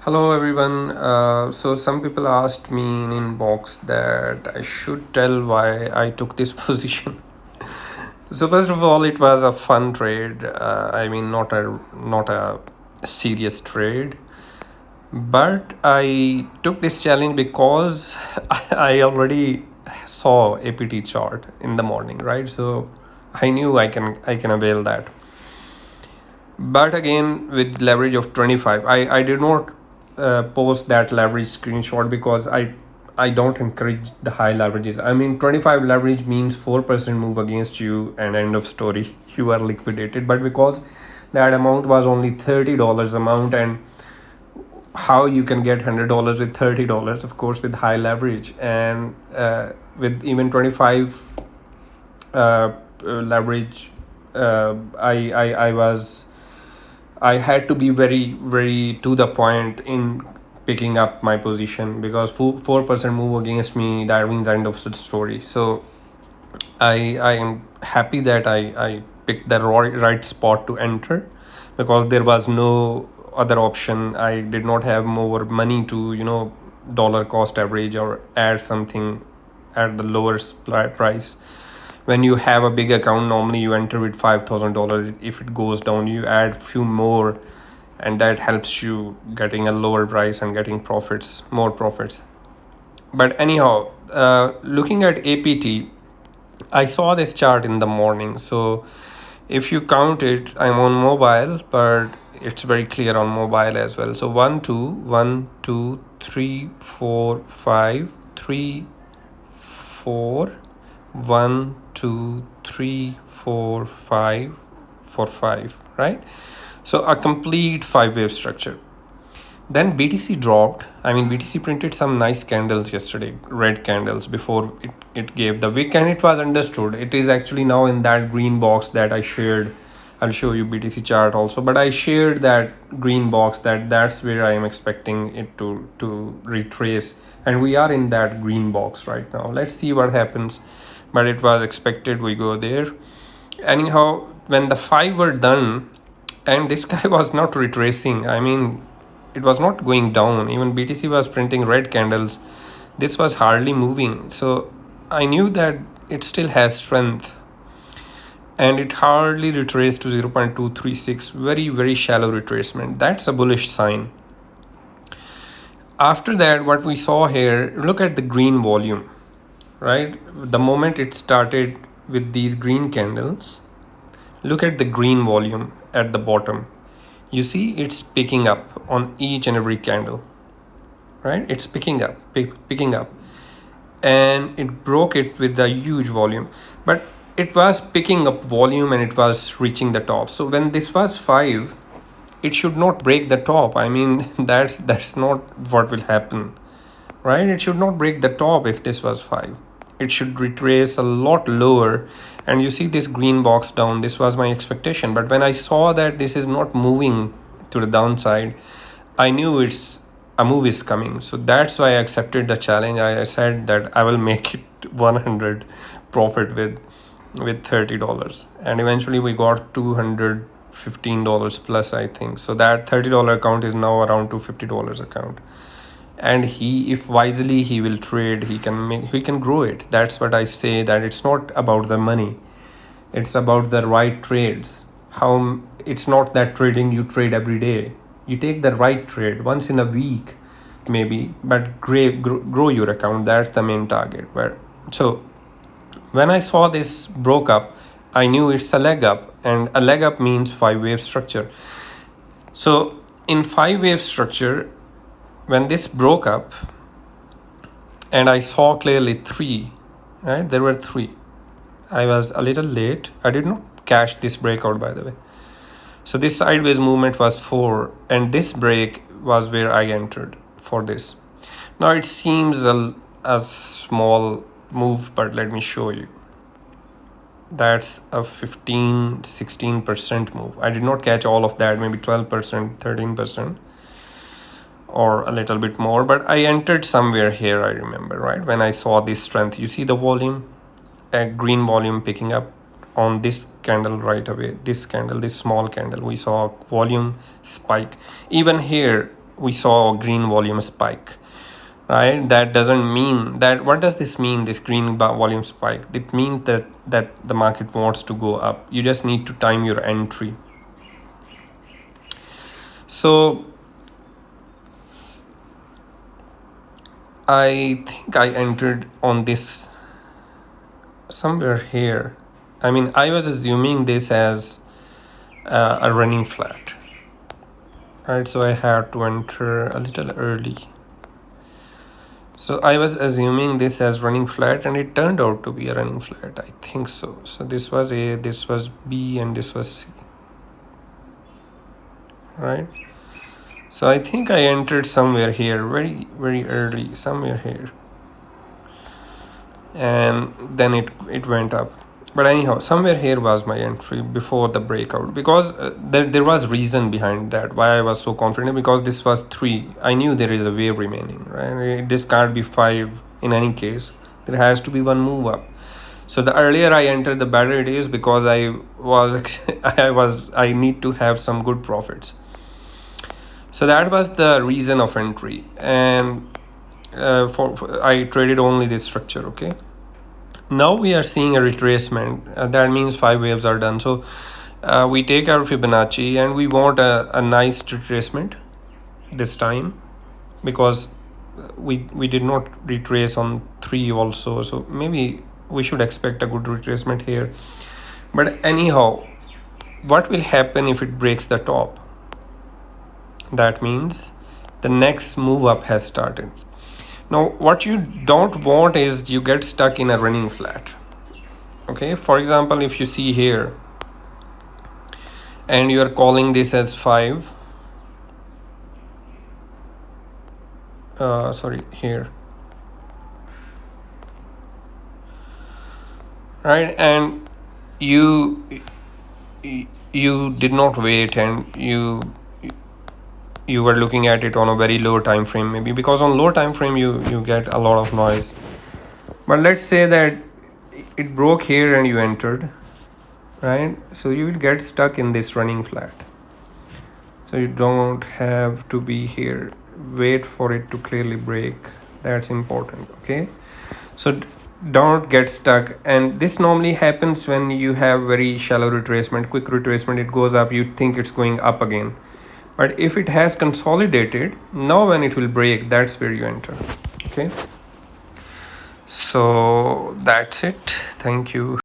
Hello everyone. So some people asked me in inbox that I should tell why I took this position. So first of all, it was a fun trade. I mean, not a serious trade, but I took this challenge because I already saw APT chart in the morning, right? So I knew I can avail that. But again, with leverage of 25, I did not post that leverage screenshot because I don't encourage the high leverages. I mean, 25 leverage means 4% move against you and end of story. You are liquidated. But because that amount was only $30 amount, and how you can get $100 with $30, of course, with high leverage, and with even 25 leverage, I had to be very, very to the point in picking up my position because 4% move against me, that means end of the story. So I am happy that I picked the right spot to enter because there was no other option. I did not have more money to dollar cost average or add something at the lower price. When you have a big account, normally you enter with $5,000. If it goes down, you add few more, and that helps you getting a lower price and getting more profits. But anyhow, looking at APT, I saw this chart in the morning. So if you count it, I'm on mobile, but it's very clear on mobile as well. So 1 2 1 2 3 4 5 3 4 1 2 3 4 5 for 5, right? So a complete 5-wave structure. Then BTC dropped. I mean, BTC printed some nice candles yesterday, red candles, before it gave the wick, and it was understood. It is actually now in that green box that I shared. I'll show you BTC chart also, but I shared that green box that's where I am expecting it to retrace, and we are in that green box right now. Let's see what happens, but it was expected we go there. Anyhow, when the 5 were done, and this guy was not retracing, I mean, it was not going down. Even BTC was printing red candles. This was hardly moving. So I knew that it still has strength, and it hardly retraced to 0.236. Very, very shallow retracement. That's a bullish sign. After that, what we saw here, look at the green volume, right? The moment it started with these green candles, look at the green volume at the bottom. You see it's picking up on each and every candle, right? It's picking up, picking up, and it broke it with a huge volume, but it was picking up volume and it was reaching the top. So when this was 5, it should not break the top. I mean, that's not what will happen, right? It should not break the top if this was 5. It should retrace a lot lower, and you see this green box down. This was my expectation, but when I saw that this is not moving to the downside, I knew it's a move is coming. So that's why I accepted the challenge. I said that I will make it 100 profit with $30, and eventually we got $215 plus, I think. So that $30 account is now around $250 account, and if wisely he will trade, he can grow it. That's what I say, that it's not about the money, it's about the right trades. How it's not that trading you trade every day. You take the right trade once in a week maybe, but grow your account. That's the main target. So when I saw this broke up, I knew it's a leg up, and a leg up means 5-wave structure. So in 5-wave structure, when this broke up and I saw clearly 3, right? There were 3. I was a little late. I did not catch this breakout, by the way. So this sideways movement was 4, and this break was where I entered for this. Now it seems a small move, but let me show you. That's a 15-16% move. I did not catch all of that, maybe 12%, 13%. Or a little bit more, but I entered somewhere here, I remember, right? When I saw this strength, you see the volume, a green volume picking up on this candle right away. This candle, this small candle, we saw volume spike. Even here, we saw a green volume spike, right? That doesn't mean that, what does this mean, this green volume spike? It means that the market wants to go up. You just need to time your entry. So I think I entered on this somewhere here. I mean, I was assuming this as a running flat, right? So I had to enter a little early. So I was assuming this as running flat, and it turned out to be a running flat. I think so. So this was A, this was B, and this was C, right? So I think I entered somewhere here, very, very early, somewhere here. And then it went up. But anyhow, somewhere here was my entry before the breakout, because there was reason behind that, why I was so confident, because this was 3. I knew there is a wave remaining, right? This can't be 5 in any case. There has to be one move up. So the earlier I enter, the better it is, because I need to have some good profits. So that was the reason of entry, and for I traded only this structure. Okay, now we are seeing a retracement. That means 5 waves are done. So we take our Fibonacci, and we want a nice retracement this time, because we did not retrace on 3 also. So maybe we should expect a good retracement here. But anyhow, what will happen if it breaks the top? That means the next move up has started. Now, what you don't want is you get stuck in a running flat. Okay, for example, if you see here and you are calling this as 5, here, right? And you did not wait, and you were looking at it on a very low time frame, maybe, because on low time frame you get a lot of noise. But let's say that it broke here and you entered, right? So you will get stuck in this running flat. So you don't have to be here. Wait for it to clearly break. That's important. Okay, so don't get stuck. And this normally happens when you have very shallow retracement, quick retracement. It goes up, you think it's going up again. But if it has consolidated, now when it will break, that's where you enter. Okay, so that's it. Thank you.